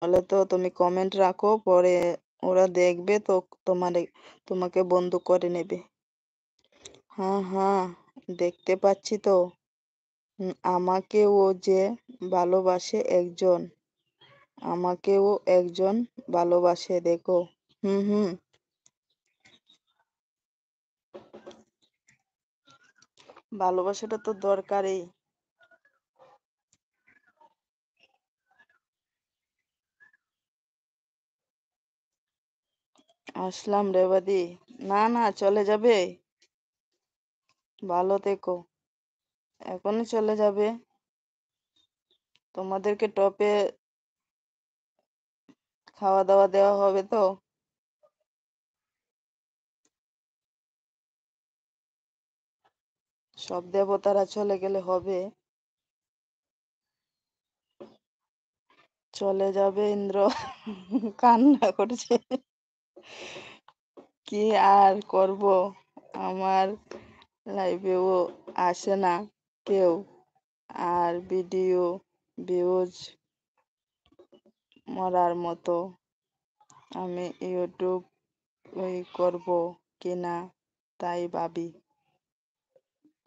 তাহলে তো তুমি কমেন্ট রাখো, পরে ওরা দেখবে তো তোমাকে বন্ধু করে নেবে। হ্যাঁ হ্যাঁ, দেখতে পাচ্ছি তো। আমাকেও যে ভালোবাসে একজন, আমাকেও একজন ভালোবাসে দেখো। হুম হুম। ভালোবাসাটা তো দরকারই। আসলাম রেবাদি। না না, চলে যাবে। ভালো থেকো। এখনই চলে যাবে? তোমাদেরকে টপে খাওয়া দাওয়া দেওয়া হবে তো? সব দেবতারা চলে গেলে হবে? চলে যাবে ইন্দ্র। কান্না করছে। কি আর করব, আমার লাইভেও আসে না কেউ, আর ভিডিও ভিউজ মরার মতো। আমি ইউটিউব ওই করব কিনা তাই ভাবি।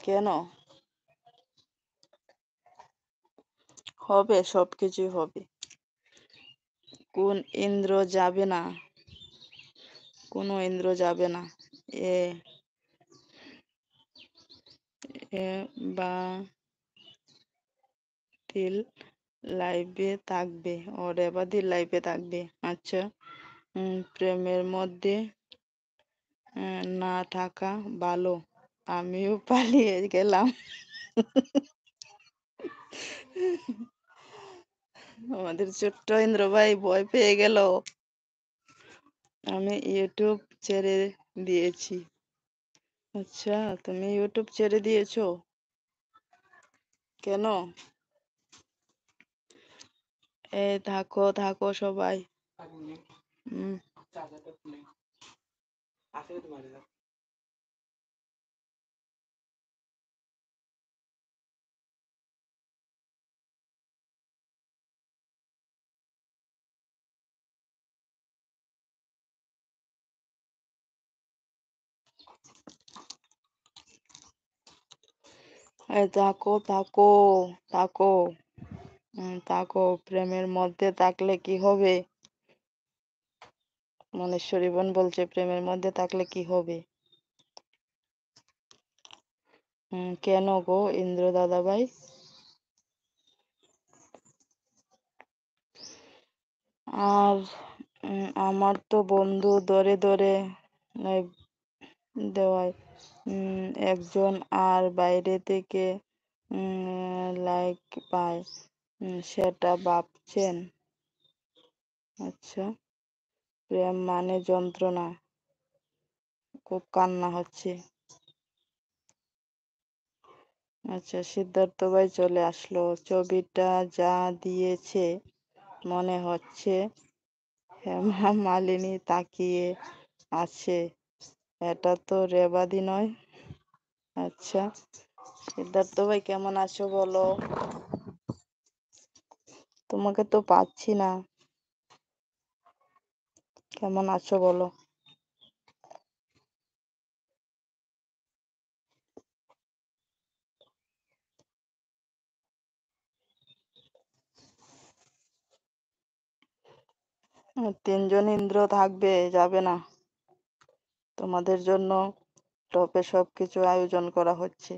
কেন? হবে, সবকিছুই হবে। কোন ইন্দ্র যাবে না? কোনো ইন্দ্র যাবে না। এ এ বাতিল লাইভে থাকবে। ও রেবাদির লাইভে থাকবে, আচ্ছা। প্রেমের মধ্যে না থাকা ভালো। আমিও পালিয়ে গেলাম। আমাদের ছোট্ট ইন্দ্র ভাই ভয় পেয়ে গেল। আমি ইউটিউব ছেড়ে দিয়েছি। আচ্ছা, তুমি ইউটিউব ছেড়ে দিয়েছো? কেন? এই থাকো থাকো সবাই। হুম। এই থাকো থাকো থাকো। থাকো, প্রেমের মধ্যে থাকলে কি হবে? মনেশ্বরী বোন বলছে প্রেমের মধ্যে থাকলে কি হবে? কেন গো ইন্দ্র দাদা ভাই? আর আমার তো বন্ধু ধরে ধরে লাইভ দেওয়ায় একজন আর বাইরে থেকে লাইক পায়, সেটা ভাবছেন? আচ্ছা, প্রেম মানে যন্ত্রণা। খুব কান্না হচ্ছে। আচ্ছা, সিদ্ধার্থ ভাই চলে আসলো। ছবিটা যা দিয়েছে মনে হচ্ছে হেমা মালিনী তাকিয়ে আছে। এটা তো রেবাদি নয়। আচ্ছা, সিদ্ধার্থ ভাই কেমন আছো বলো? তোমাকে তো পাচ্ছি না। কেমন আছো বলো? তিনজন ইন্দ্র থাকবে, যাবে না? তোমাদের জন্য টপে সবকিছু আয়োজন করা হচ্ছে।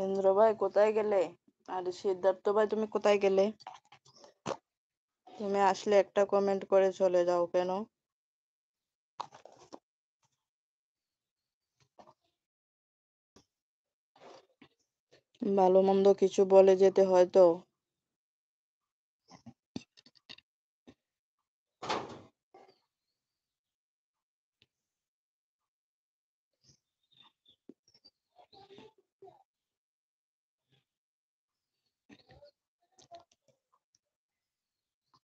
ইন্দ্র ভাই কোথায় গেলে? আর সিদ্ধার্থ ভাই তুমি কোথায় গেলে? তুমি আসলে একটা কমেন্ট করে চলে যাও কেন? ভালো মন্দ কিছু বলে যেতে হয় তো।